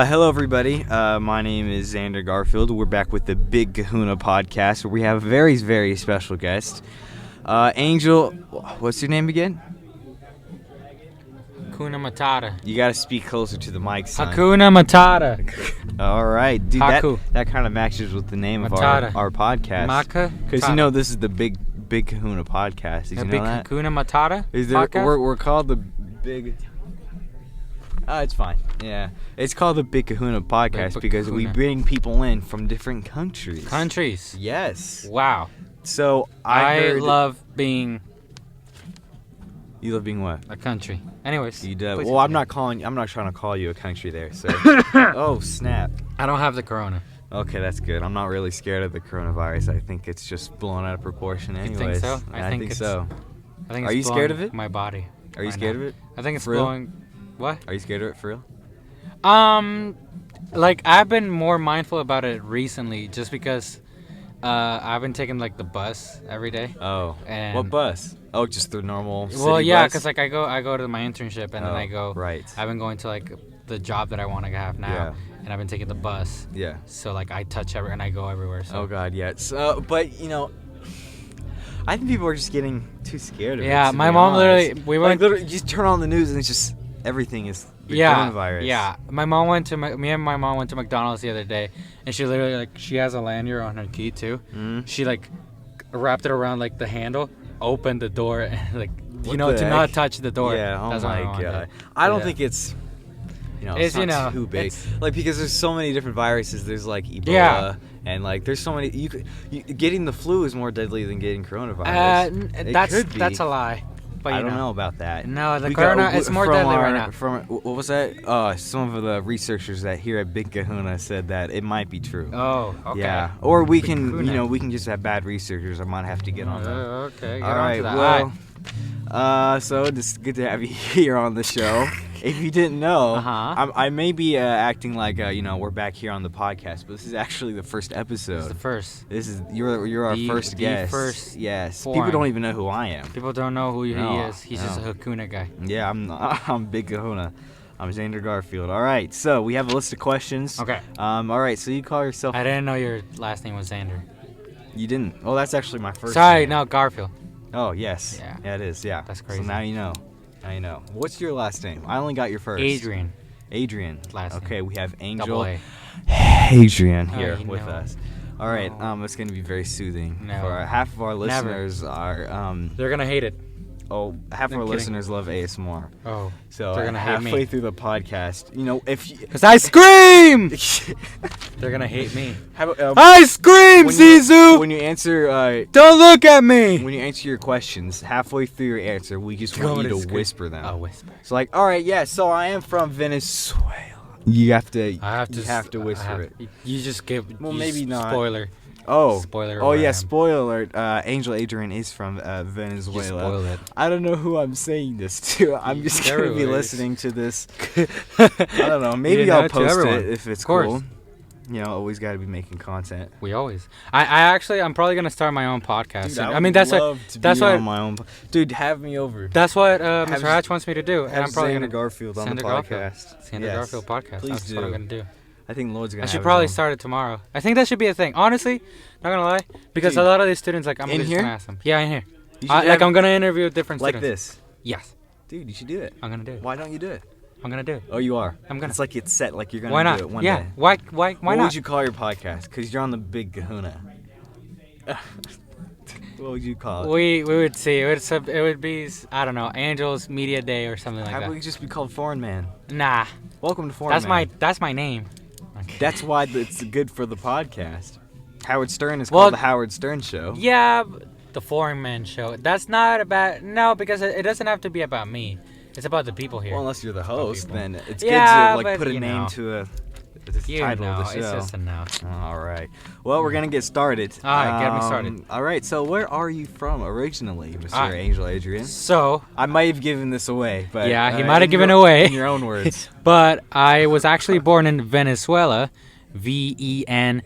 Hello, everybody. My name is Zander Garfield. We're back with the Big Kahuna podcast, where we have a very, very special guest. Angel, what's your name again? Hakuna Matata. You gotta speak closer to the mic, son. Hakuna Matata. All right, dude. Haku. That kind of matches with the name Matata. of our podcast. Maka. Because you know this is the Big Kahuna podcast. Did you know that? Hakuna Matata. We're called the Big. It's fine. Yeah, it's called the Big Kahuna podcast because we bring people in from different countries. Yes. Wow. So I love being. You love being what? A country. Anyways. You do. Well, I'm not trying to call you a country there. So. Oh snap! I don't have the corona. Okay, that's good. I'm not really scared of the coronavirus. I think it's just blown out of proportion. Anyways. You think so? I think so. I think it's Are you scared of it? My body. Are you scared of it? I think it's for real? blowing. What? Are you scared of it for real? Like I've been more mindful about it recently, just because I've been taking like the bus every day. Oh. And what bus? Oh, just the normal city well, yeah, bus? because like I go to my internship and then I go. Right. I've been going to like the job that I want to have now, and I've been taking the bus. Yeah. So like I touch and I go everywhere. So. Oh God, yeah. So, but you know, I think people are just getting too scared of it. Yeah, my mom literally. We went. Literally, you just turn on the news and it's just everything is the coronavirus. Yeah. My mom went to me and my mom went to McDonald's the other day, and she literally she has a lanyard on her key too. Mm. She like wrapped it around like the handle, opened the door, and like do not touch the door. Yeah. Oh That's my God. I don't think it's. It's not too big. Like because there's so many different viruses. There's like Ebola, and like there's so many. Getting the flu is more deadly than getting coronavirus. That's a lie. But I don't know about that. No, the corona is more deadly right now. What was that? Some of the researchers that here at Big Kahuna said that it might be true. Oh, okay. Yeah, or we can, we can just have bad researchers. I might have to get on that. Okay. All right. Well, so it's good to have you here on the show. If you didn't know, I may be acting like we're back here on the podcast, but this is actually the first episode. This is the first. You're our first guest. First. Yes. People don't even know who I am. People don't know who he is. He's just a Hakuna guy. Yeah, I'm Big Kahuna. I'm Zander Garfield. All right, so we have a list of questions. Okay. All right, so you call yourself. I didn't know your last name was Zander. You didn't? Oh, that's actually my first. Sorry, name. No, Garfield. Oh yes. Yeah, it is. Yeah. That's crazy. So now you know. What's your last name? I only got your first. Adrian. Last name. Okay, we have Angel. Double A. Adrian here with us. All right, it's going to be very soothing. No. For half of our listeners are. They're gonna hate it. Oh, half of our listeners love ASMR. Oh. So they're gonna hate me. Halfway through the podcast, because I scream. They're gonna hate me. I scream, Zizou. When you answer, don't look at me. When you answer your questions, halfway through your answer, we just want you to whisper them. I'll whisper. So like, all right, yeah. So I am from Venezuela. You have to. You have to whisper it. You just give. Well, maybe not. Spoiler. Oh. Spoiler. Oh yeah, spoiler alert. Angel Adrian is from Venezuela. You spoiled it. I don't know who I'm saying this to. I'm just gonna be listening to this. I don't know. Maybe I'll post it if it's cool. Always got to be making content. We always. I'm probably gonna start my own podcast. Dude, I mean, that's what on my own. Dude, have me over. That's what Mr. Hatch wants me to do, and I'm probably Zander Garfield on the podcast. Zander Garfield podcast. Please That's what I'm gonna do. I think Lloyd's gonna. I should probably start it tomorrow. I think that should be a thing. Honestly, not gonna lie, because a lot of these students, like, I'm just gonna ask them. Yeah, in here. I'm gonna interview different students. Like this. Yes. Dude, you should do it. I'm gonna do it. Why don't you do it? I'm gonna do it. Oh, you are. I'm gonna. It's like it's set. Like you're gonna do it one day. Why not? What would you call your podcast? Because you're on the Big Kahuna. What would you call it? We would see. It would be, I don't know, Angel's Media Day or something like that. How about we just be called Foreign Man? Nah. Welcome to Foreign Man. That's my name. Okay. That's why it's good for the podcast. Howard Stern is called the Howard Stern Show. Yeah, the Foreign Man Show. That's not about because it doesn't have to be about me. It's about the people here. Well, unless you're the host, then it's good to put a name to the title of the show. It's just enough. All right. Well, we're gonna get started. All right, get me started. All right. So, where are you from originally, Mr. Angel Adrian? So I might have given this away, but he might have given away in your own words. But I was actually born in Venezuela, Venezuela.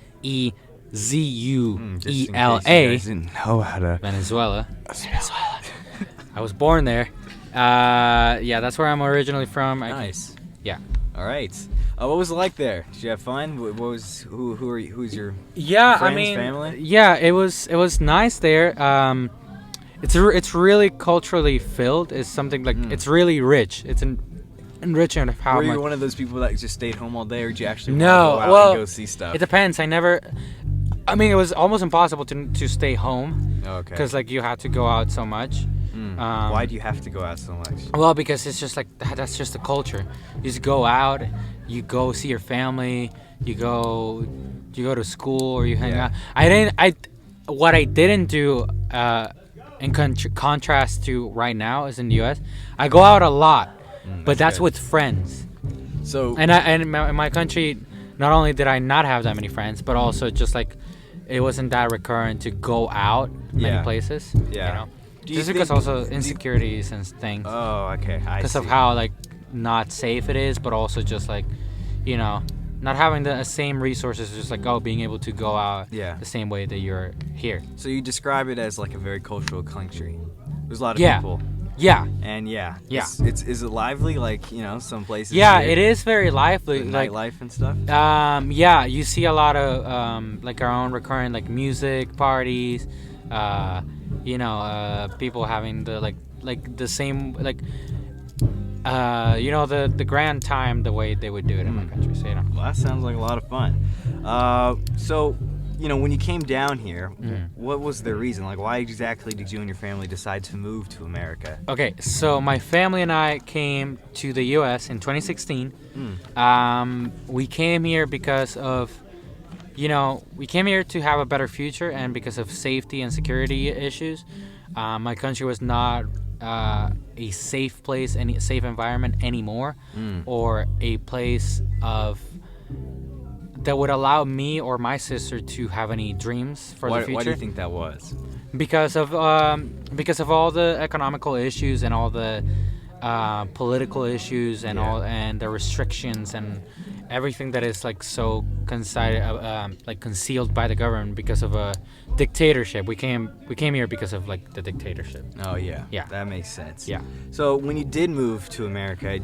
Didn't know how to. Venezuela. I was born there. Yeah, that's where I'm originally from. Nice. Yeah. All right. What was it like there? Did you have fun? Who's your friends, family? Yeah, it was nice there. It's really culturally filled. It's something like it's really rich. It's enriching of how. Were you one of those people that just stayed home all day, or did you actually no? want to go out and go see stuff? It depends. I mean, it was almost impossible to stay home. Okay. Because like you had to go out so much. Why do you have to go out so much? Well, because it's just like that's just the culture. You just go out, you go see your family, you go to school, or you hang out. What I didn't do in contrast to right now is in the U.S. I go out a lot, but that's with friends. So in my country, not only did I not have that many friends, but also just like it wasn't that recurrent to go out many places. Yeah. You know? Just because also insecurities and things. Oh, okay. Because of how like not safe it is, but also just like, you know, not having the same resources, just like being able to go out the same way that you're here. So you describe it as like a very cultural country. There's a lot of people. Yeah. And is it lively? Like, you know, some places. Yeah, it is very lively. Like nightlife and stuff. Yeah, you see a lot of like our own recurring like music parties. You know, people having the like the same like you know, the grand time the way they would do it in my country. So, you know. Well, that sounds like a lot of fun. So, you know, when you came down here, what was the reason? Like, why exactly did you and your family decide to move to America? Okay, so my family and I came to the U.S. in 2016. We came here because of, you know, we came here to have a better future and because of safety and security issues. My country was not a safe place, any safe environment anymore, or a place of that would allow me or my sister to have any dreams for the future. Why do you think that was? Because of all the economical issues and all the political issues and and the restrictions and everything that is like so concealed by the government because of a dictatorship. We came here because of like the dictatorship. Oh yeah. Yeah. That makes sense. Yeah. So when you did move to America,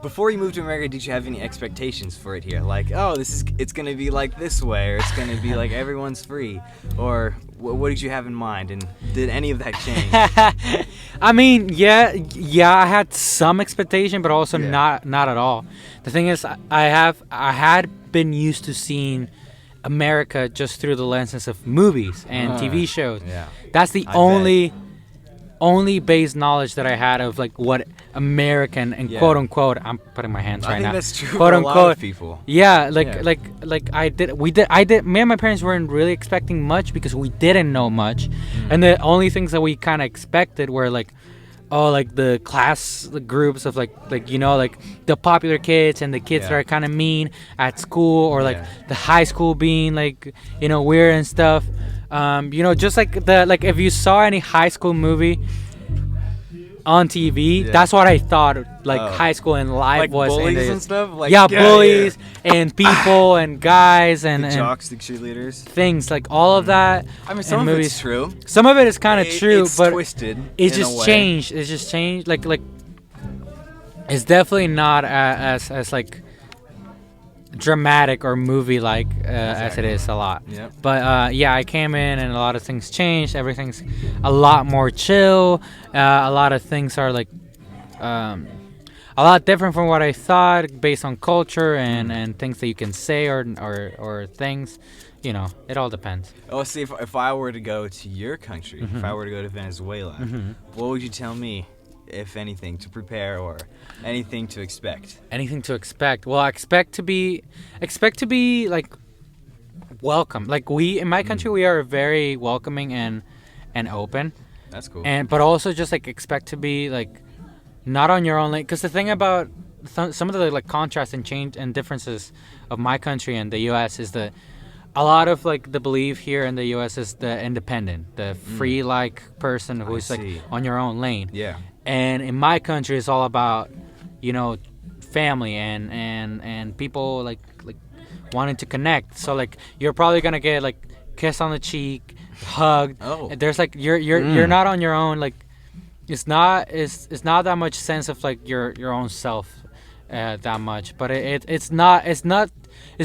before you moved to America, did you have any expectations for it here? Like, oh, it's gonna be like this way, or it's gonna be like everyone's free, or what did you have in mind, and did any of that change? I mean, yeah, I had some expectation, but also not at all. The thing is, I had been used to seeing America just through the lenses of movies and TV shows. Yeah. That's the only base knowledge that I had of like what American and quote unquote, I'm putting my hands right now. I think that's true quote for unquote, a lot of people. Yeah, like I did. Me and my parents weren't really expecting much because we didn't know much, and the only things that we kind of expected were like, like the class groups of like you know, like the popular kids and the kids that are kind of mean at school, or like the high school being like, you know, weird and stuff. You know, just like if you saw any high school movie on TV, that's what I thought like high school and life like was. Bullies and stuff? Like, bullies and people and guys and jocks, the cheerleaders. Things like all of that. I mean, some of it's true. Some of it is kind of true, it's but twisted. It's just changed. It's just changed. Like it's definitely not as like dramatic or movie like as it is a lot. Yep. But I came in and a lot of things changed. Everything's a lot more chill. A lot of things are like a lot different from what I thought based on culture and things that you can say or things. You know, it all depends. Oh, see, if I were to go to your country, if I were to go to Venezuela, what would you tell me, if anything, to prepare or anything to expect? Anything to expect? Well, I expect to be like welcome. Like in my country, we are very welcoming and open. That's cool. But also just like expect to be like not on your own lane. Because the thing about some of the like contrasts and change and differences of my country and the U.S. is that a lot of like the belief here in the U.S. is the independent, the free like person who's like on your own lane. Yeah. And in my country, it's all about, you know, family and people like wanting to connect. So like you're probably gonna get like kiss on the cheek, hugged. Oh. There's like you're not on your own. Like it's not that much sense of like your own self. that much, but it's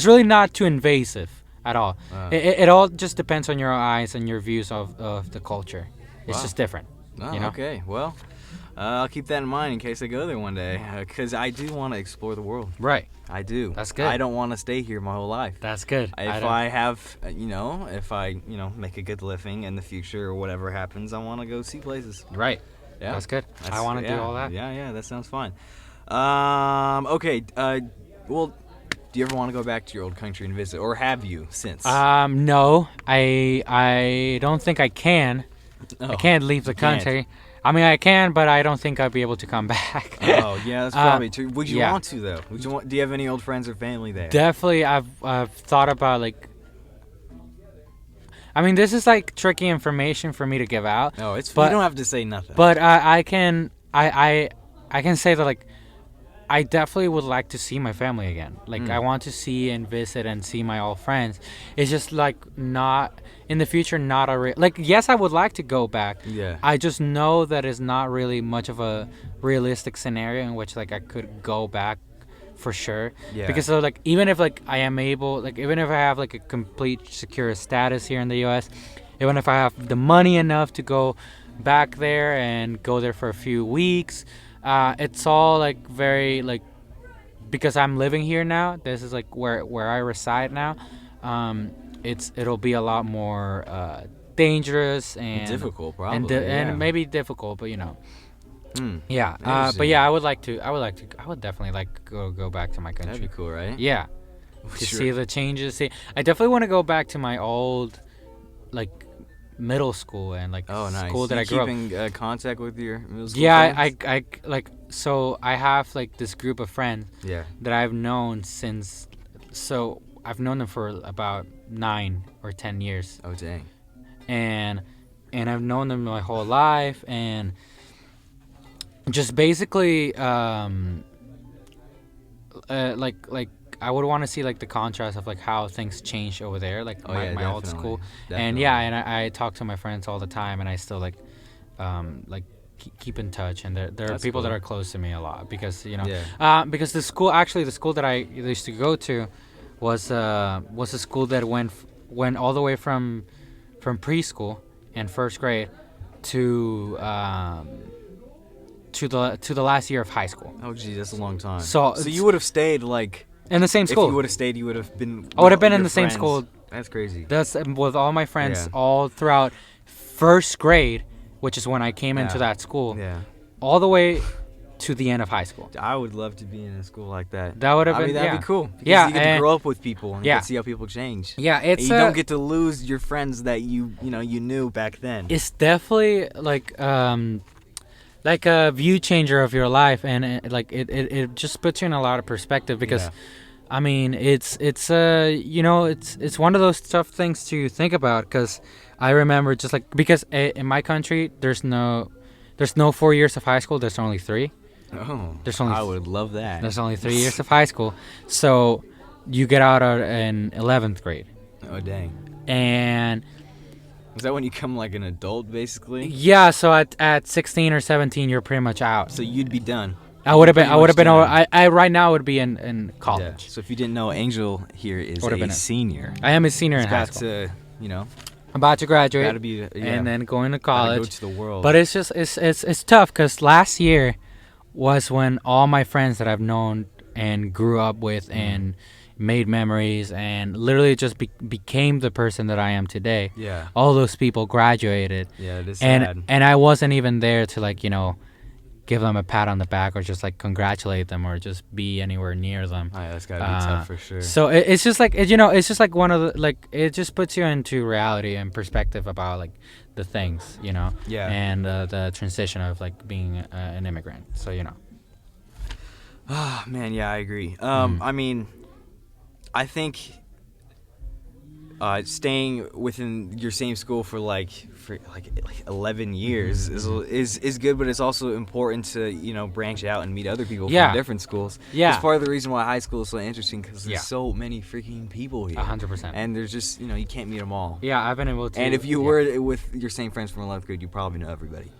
really not too invasive at all. It all just depends on your eyes and your views of the culture. It's just different. Oh, okay. Well, I'll keep that in mind in case I go there one day, because I do want to explore the world. Right. I do. That's good. I don't want to stay here my whole life. That's good. If I make a good living in the future or whatever happens, I want to go see places. Right. Yeah. That's good. I want to do all that. Yeah, that sounds fun. Okay. Well, do you ever want to go back to your old country and visit, or have you since? No. I don't think I can. I can't leave the country. I mean, I can, but I don't think I'd be able to come back. Oh, yeah, that's probably true. Would you want to, though? Do you have any old friends or family there? Definitely, I've thought about, like... I mean, this is, like, tricky information for me to give out. Oh, you don't have to say nothing. But I can say that, like, I definitely would like to see my family again. Like, I want to see and visit and see my old friends. It's just, like, not... In the future, not a... yes, I would like to go back. Yeah. I just know that it's not really much of a realistic scenario in which, like, I could go back for sure. Yeah. Because, so, like, even if, like, I am able... Like, even if I have, like, a complete secure status here in the U.S., even if I have the money enough to go back there and go there for a few weeks, it's all, like, very, like... Because I'm living here now, this is, like, where I reside now, it'll be a lot more dangerous and difficult, probably, and maybe difficult, but yeah. But yeah, I would definitely like to go back to my country. That'd be cool, right? Yeah, to see the changes. I definitely want to go back to my old, like, middle school and like school that I grew up. Keeping contact with your middle school friends? I like, so I have like this group of friends that I've known since. So I've known them for about 9 or 10 years. Oh, dang. And I've known them my whole life, and just basically like I would want to see like the contrast of like how things changed over there, like my old school. Definitely. And I talk to my friends all the time, and I still like keep in touch, and there are people that are close to me a lot, because because the school that I used to go to was a school that went all the way from preschool and first grade to the last year of high school. Oh, geez, that's a long time. So you would have stayed like in the same school. If you would have stayed, you would have been. I would have been in the same school. That's crazy. That's with all my friends all throughout first grade, which is when I came into that school. Yeah. All the way to the end of high school. I would love to be in a school like that. That would have been. That'd be cool. Yeah, you get to grow up with people and you get to see how people change. Yeah, and you don't get to lose your friends that you knew back then. It's definitely like a view changer of your life, and it just puts you in a lot of perspective, because I mean it's one of those tough things to think about, because I remember just like, because in my country there's no 4 years of high school, there's only 3. Oh, I would love that. There's only 3 years of high school, so you get out in 11th grade. Oh, dang. And is that when you become like an adult, basically? Yeah, so at 16 or 17, you're pretty much out. So you'd be done. I would have been. I right now would be in college. Yeah. So if you didn't know, Angel here is a senior. I am a senior in high school. About to graduate. Gotta be, and then going to college. Gotta go to the world. But it's just it's tough, because last year was when all my friends that I've known and grew up with and made memories and literally just became the person that I am today. Yeah. All those people graduated. Yeah, it is sad. And I wasn't even there to like, give them a pat on the back or just like congratulate them or just be anywhere near them. Oh, yeah, that's gotta be tough for sure. So it's just like, it's just like one of the, like, it just puts you into reality and perspective about like the things, Yeah. And the transition of like being an immigrant. So, Oh, man, yeah, I agree. I mean, I think staying within your same school for 11 years is good, but it's also important to branch out and meet other people from different schools. Yeah, it's part of the reason why high school is so interesting, because there's so many freaking people here. 100%. And there's just you can't meet them all. Yeah, I've been able to. And if you were with your same friends from 11th grade, you probably know everybody.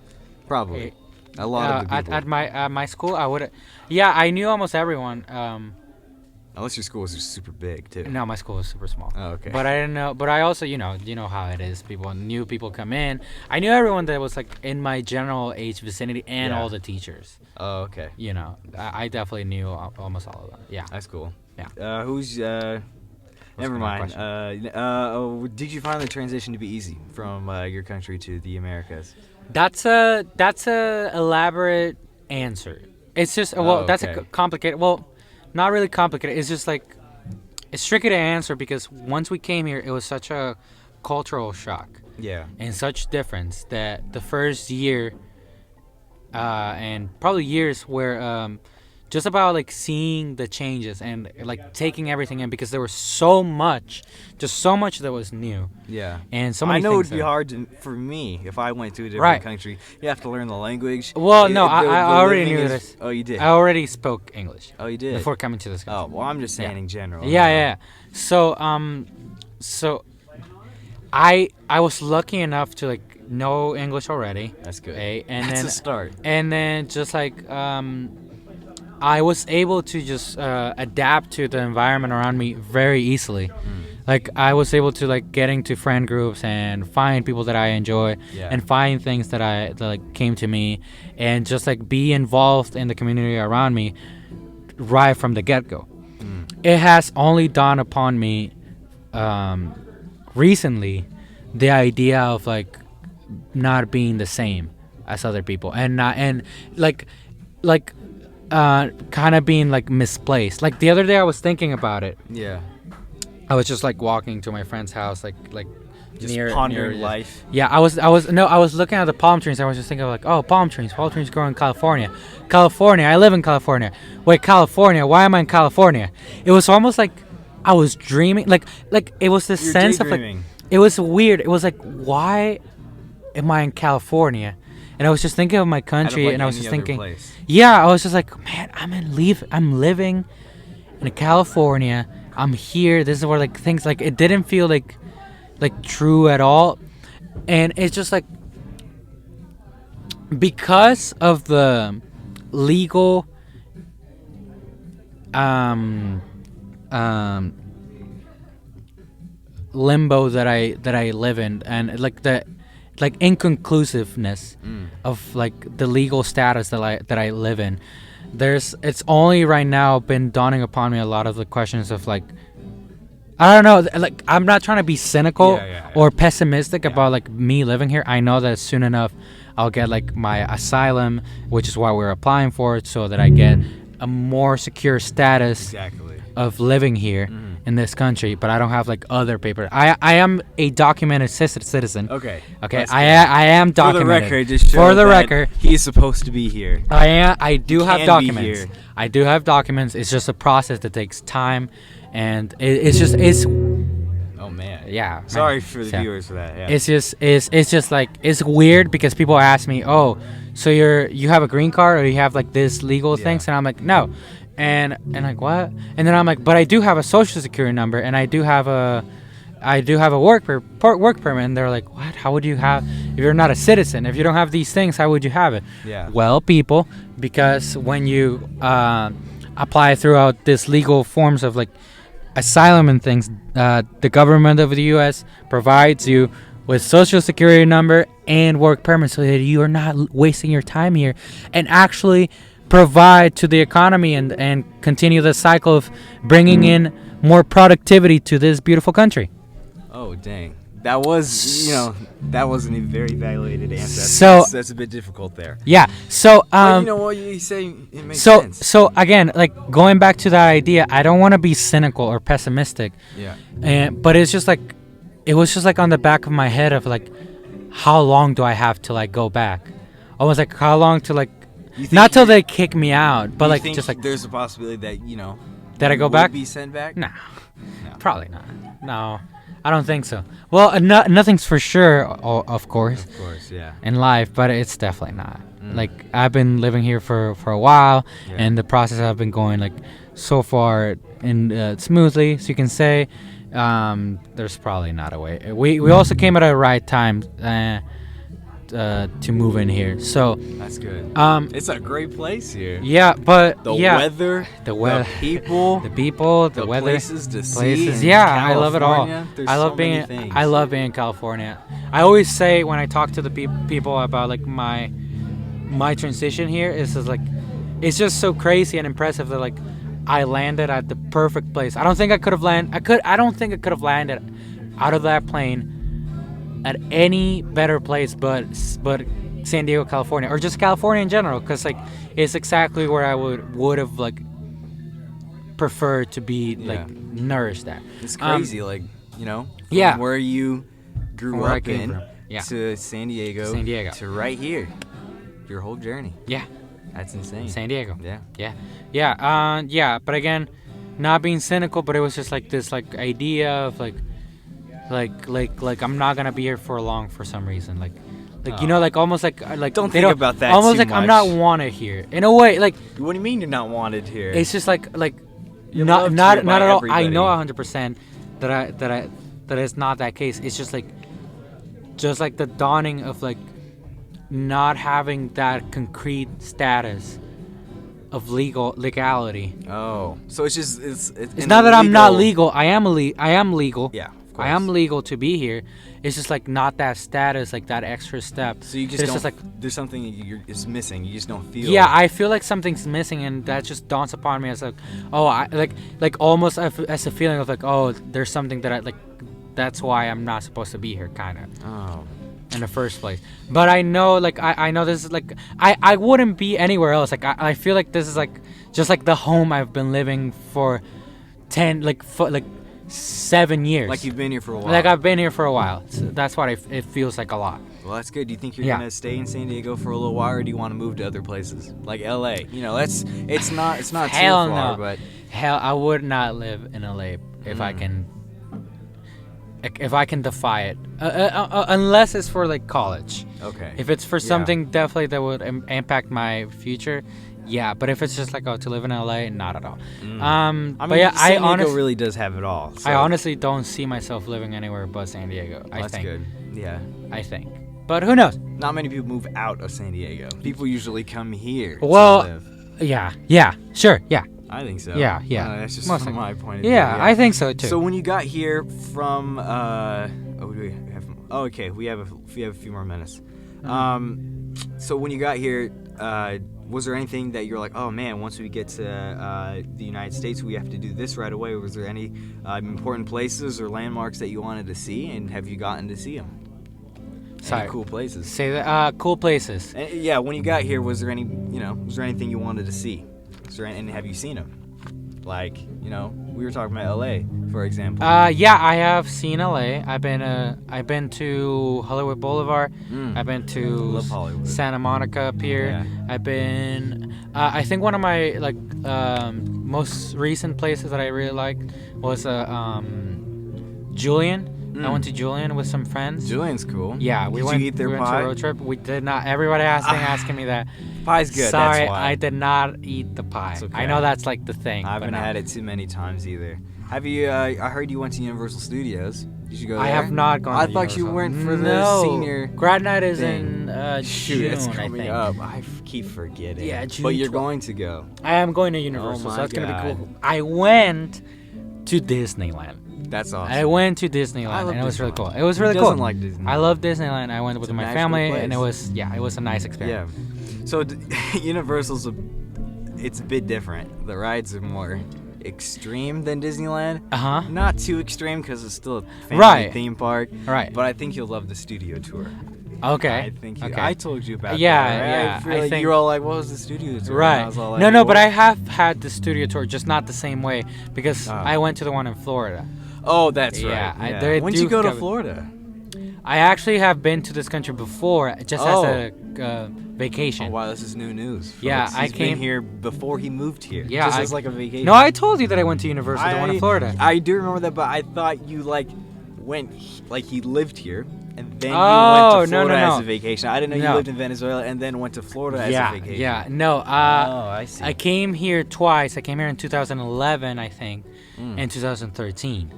Probably. A lot of the people. At my school, I would. Yeah, I knew almost everyone. Unless your school was just super big too. No, my school was super small. Oh, okay. But I didn't know. But I also, you know how it is. New people come in. I knew everyone that was like in my general age vicinity and all the teachers. Oh, okay. You know, I definitely knew almost all of them. Yeah. That's cool. Yeah. Who's Never mind. Did you find the transition to be easy from your country to the Americas? That's a elaborate answer. It's just that's a complicated. Well, not really complicated. It's just like it's tricky to answer because once we came here, it was such a cultural shock. Yeah. And such difference that the first year, and probably years where just about like seeing the changes and like taking everything in because there was so much that was new. Yeah. And so many I know things it would be hard for me if I went to a different Right. country. You have to learn the language. Well, no, I already knew this. Oh, you did? I already spoke English. Oh, you did? Before coming to this country. Oh, well, I'm just saying in general. Yeah. So, I was lucky enough to like know English already. That's good. And That's then a start. And then just like I was able to just adapt to the environment around me very easily. Like I was able to like get into friend groups and find people that I enjoy and find things that like came to me and just like be involved in the community around me right from the get-go. It has only dawned upon me recently the idea of like not being the same as other people and kind of being like misplaced. Like the other day I was thinking about it. Yeah. I was just like walking to my friend's house like just pondering near, life. Yeah, I was looking at the palm trees. I was just thinking like, oh, palm trees grow in California. I live in California. Wait, California, why am I in California? It was almost like I was dreaming, like it was this sense of like, it was weird. It was like, why am I in California? And I was just thinking of my country, and I was just thinking, I was just like, man, I'm living in California. I'm here. This is where like things like it didn't feel like true at all, and it's just like because of the legal limbo that I live in, and like the inconclusiveness of like the legal status that I live in. It's only right now been dawning upon me a lot of the questions of like, I don't know, like I'm not trying to be cynical or pessimistic about like me living here. I know that soon enough I'll get like my asylum, which is why we're applying for it, so that I get a more secure status of living here in this country. But I don't have like other paper. I am a documented citizen. Okay. I am documented. For the record, he's supposed to be here. I do have documents. I do have documents. It's just a process that takes time, and it's. Oh man. Yeah. Sorry for the viewers for that. Yeah. It's just like it's weird because people ask me, oh, so you have a green card or you have like this legal things, and I'm like, no. And like what? And then I'm like, but I do have a social security number, and I do have a work permit. And they're like, what? How would you have if you're not a citizen? If you don't have these things, how would you have it? Yeah. Well, people, because when you apply throughout this legal forms of like asylum and things, the government of the U.S. provides you with social security number and work permit so that you are not wasting your time here and actually provide to the economy and continue the cycle of bringing in more productivity to this beautiful country. Oh, dang. That wasn't a very evaluated answer. That's a bit difficult there. Yeah. So, but you know what you're saying, it makes sense. So again, like going back to that idea, I don't want to be cynical or pessimistic. Yeah. But it's just like, it was just like on the back of my head of like, how long do I have to like go back? I was like, how long to like, not till they kick me out, but like just like there's a possibility that that I go back, be sent back. No, probably not. No, I don't think so. Well, nothing's for sure, of course. Of course, yeah. In life, but it's definitely not. Like I've been living here for a while, and the process I've been going like so far and smoothly, so you can say. There's probably not a way. We also came at a right time. to move in here. So that's good. It's a great place here. Yeah, but the weather, the people, the weather, places to see. Yeah, I love it all. I love being in California. I always say when I talk to the people about like my transition here, it's just so crazy and impressive that like I landed at the perfect place. I don't think I could have landed. I don't think I could have landed out of that plane at any better place but San Diego, California, or just California in general, because like it's exactly where I would have like preferred to be like nourished at. It's crazy, like from where you grew up in to San Diego to right here, your whole journey. Yeah, that's insane. San Diego. Yeah. But again, not being cynical, but it was just like this like idea of like I'm not gonna be here for long for some reason, like like almost like don't think about that almost too like much. I'm not wanted here in a way. Like, what do you mean you're not wanted here? It's just like you're not at all. Everybody. I know 100% that it's not that case. It's just like the dawning of like not having that concrete status of legality. Oh, so it's just it's not that I'm not legal. I am legal. Yeah. I am legal to be here. It's just like not that status, like that extra step. So you just don't. Just like there's something is missing. You just don't feel. Yeah, I feel like something's missing, and that just dawns upon me as like, oh, I like almost as a feeling of like, oh, there's something that I like. That's why I'm not supposed to be here, kind of. Oh. In the first place. But I know, like, I know this is like I wouldn't be anywhere else. Like I feel like this is like just like the home I've been living for 7 years. Like you've been here for a while. Like I've been here for a while. So that's what it feels like a lot. Well, that's good. Do you think you're gonna stay in San Diego for a little while, or do you want to move to other places like LA? It's not too far, but hell, I would not live in LA if I can defy it, unless it's for like college. Okay. If it's for something definitely that would impact my future. Yeah, but if it's just like to live in LA, not at all. San Diego really does have it all. So. I honestly don't see myself living anywhere but San Diego. That's good. Yeah, I think. But who knows? Not many people move out of San Diego. People usually come here. Well, to live. Yeah, sure, yeah. I think so. Yeah. That's just from my point of view. Yeah, I think so too. So when you got here from, we have a few more minutes. So when you got here, was there anything that you're like, oh man, once we get to the United States, we have to do this right away? Was there any important places or landmarks that you wanted to see, and have you gotten to see them? Sorry. Any cool places. Say that. Cool places. And, when you got here, was there anything you wanted to see? And have you seen them? Like, we were talking about LA, for example. Yeah, I have seen LA. I've been to Hollywood Boulevard. I've been to Santa Monica up here. Yeah. I've been. I think one of my most recent places that I really liked was Julian. I went to Julian with some friends. Julian's cool. Yeah, we went. Did you eat their pie? Went on a road trip. We did not. Everybody asking me that. Pie's good. Sorry, that's why. I did not eat the pie. It's okay. I know that's like the thing. I haven't had it too many times either. Have you? I heard you went to Universal Studios. Did you go there? I have not gone. I to thought Universal. you went for the senior. Grad night is thing. in Shoot, June. it's coming I think. up. I keep forgetting. Yeah, June. But you're going to go. I am going to Universal, Oh so that's my gonna be God. cool. I went to Disneyland. That's awesome. I went to Disneyland, and it was really cool. It was really cool. Like Disney? I love Disneyland. I went with a my magical family, place. and it was a nice experience. Yeah. So Universal's it's a bit different. The rides are more extreme than Disneyland. Not too extreme because it's still a family theme park. Right. But I think you'll love the studio tour. Okay. I told you about that. Yeah. I think you're all like, what was the studio tour? Right. And I was all like, no, what? but I have had the studio tour, just not the same way because I went to the one in Florida. Oh, that's right. Yeah. When did you go to Florida? I actually have been to this country before, just as a vacation. Oh, wow, this is new news. Folks. Yeah, I came came here before he moved here. Yeah, just as like a vacation. No, I told you that I went to Universal, the one in Florida. I do remember that, but I thought you went he lived here. And then you went to Florida as a vacation. I didn't know you lived in Venezuela and then went to Florida as a vacation. Yeah, no. I see. I came here twice. I came here in 2011, I think, and 2013.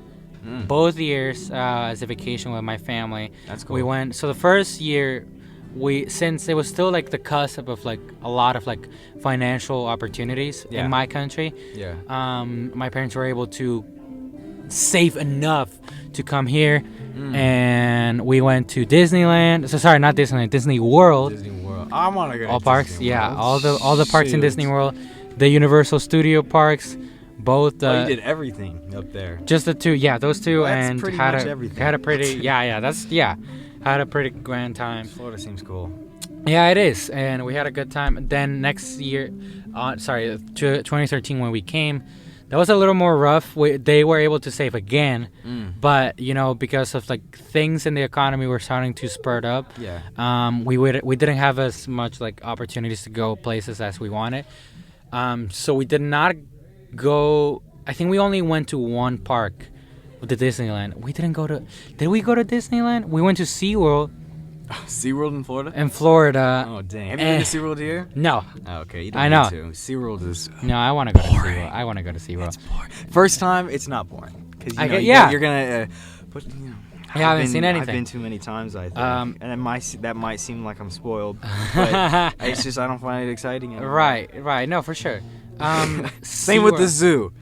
Both years as a vacation with my family. That's cool. We went. So the first year, since it was still like the cusp of like a lot of like financial opportunities in my country. Yeah. My parents were able to save enough to come here, and we went to Disneyland. So sorry, not Disneyland, Disney World. Disney World. I want to go. All to parks, Disney yeah, World. all the parks in Disney World, the Universal Studio parks, both. You did everything up there. Just the two, yeah, those two, Well, and pretty had much a everything. had a pretty, had a pretty grand time. Florida seems cool. Yeah, it is, and we had a good time. Then next year, 2013 when we came, that was a little more rough. They were able to save again, but because of like things in the economy were starting to spurt up. Yeah. We didn't have as much like opportunities to go places as we wanted. So we did not go. I think we only went to one park with the Disneyland. We didn't go to. Did we go to Disneyland? We went to SeaWorld. SeaWorld in Florida? In Florida. Oh, dang. Have you been to SeaWorld here? No. Oh, okay. You I don't know. need to. SeaWorld is No, I want to go to SeaWorld. I want to go to SeaWorld. It's boring. First time, it's not boring. Because you're going to... but, I haven't seen anything. I've been too many times, I think. And that might seem like I'm spoiled. But it's just I don't find it exciting anymore. Right. No, for sure. Same with the zoo.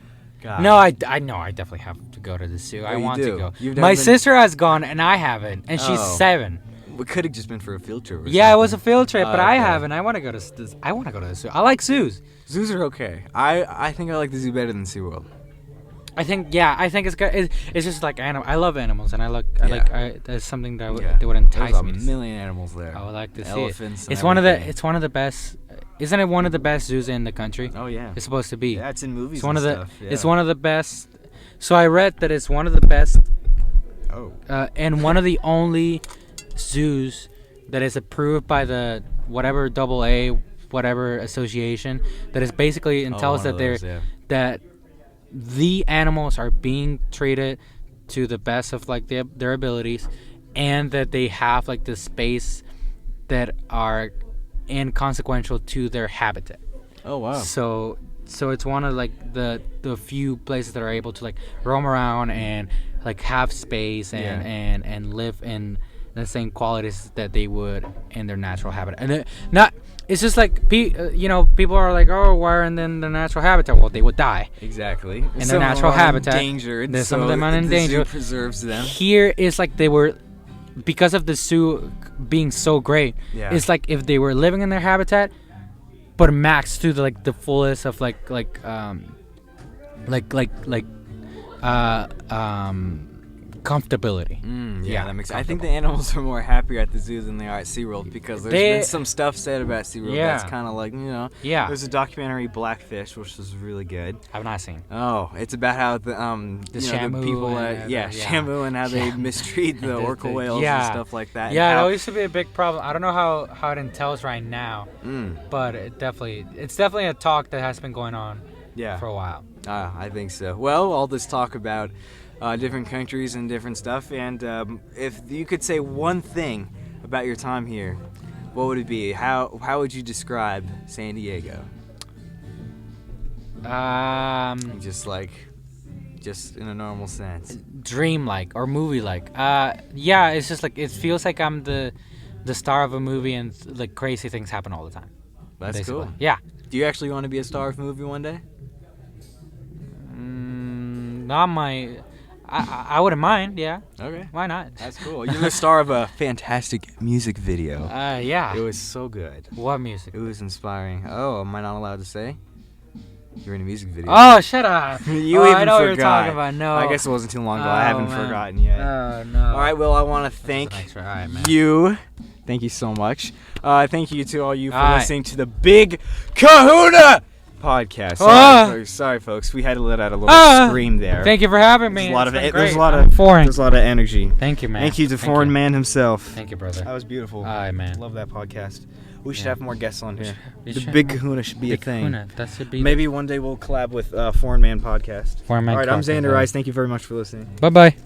God. No, I definitely have to go to the zoo. I want to go. You've never My been- sister has gone and I haven't, and she's 7. It could have just been for a field trip. Or Yeah, it was a something. field trip, but I okay. haven't. I want to go to the zoo. I like zoos. Zoos are okay. I think I like the zoo better than SeaWorld. I think it's good. It's just like I love animals, and that's something that would entice me. There's a million animals there. I would like to see Elephants. it. It's one of the best. Isn't it one of the best zoos in the country? Oh yeah. It's supposed to be. Yeah, it's in movies. It's one of the. Stuff. Yeah. It's one of the best. So I read that it's one of the best. Oh. And one of the only zoos that is approved by the whatever AA whatever association that is basically and tells that that the animals are being treated to the best of like their abilities, and that they have like the space that are inconsequential to their habitat. Oh wow. So it's one of like the few places that are able to like roam around and like have space and live in the same qualities that they would in their natural habitat. And it's just like people are like, oh, why aren't they in their natural habitat? Well, they would die. Exactly. In their natural habitat. Endangered. There's some of them are The endangered. zoo preserves them. Here is like they were, because of the zoo being so great. Yeah. It's like if they were living in their habitat, but maxed to the fullest of comfortability. Yeah, that makes sense. I think the animals are more happier at the zoo than they are at SeaWorld, because there's been some stuff said about SeaWorld that's kind of like, Yeah. There's a documentary, Blackfish, which was really good. I've not seen. Oh, it's about how the Shamu people and Shamu and how they mistreat the orca whales and stuff like that. Yeah, that used to be a big problem. I don't know how it entails right now, but it's definitely a talk that has been going on for a while. I think so. Well, all this talk about different countries and different stuff, and if you could say one thing about your time here, what would it be? How would you describe San Diego? Just in a normal sense. Dream-like or movie-like. Yeah, it's just like it feels like I'm the star of a movie, and like crazy things happen all the time. That's basically. cool. Yeah. Do you actually want to be a star of a movie one day? Not my. I wouldn't mind. Yeah. Okay. Why not? That's cool. You're the star of a fantastic music video. Yeah. It was so good. What music? It was inspiring. Oh, am I not allowed to say? You're in a music video. Oh, shut up. You even I know forgot. what you're talking about. No. I guess it wasn't too long ago. I haven't forgotten yet. Oh, no. All right, well, I want to thank you. Thank you so much. Thank you to all you for listening to the Big Kahuna podcast. Sorry, folks. We had to let out a little scream there. Thank you for having me. There's a lot of energy. Thank you, man. Thank you to Foreign Man himself. Thank you, brother. That was beautiful. All right, man. Love that podcast. We should have more guests on here. The Big Kahuna should be a thing. Kahuna. That should be. Maybe one day we'll collab with Foreign Man podcast. Foreign Man. All right, I'm Zander Rice. Thank you very much for listening. Bye-bye.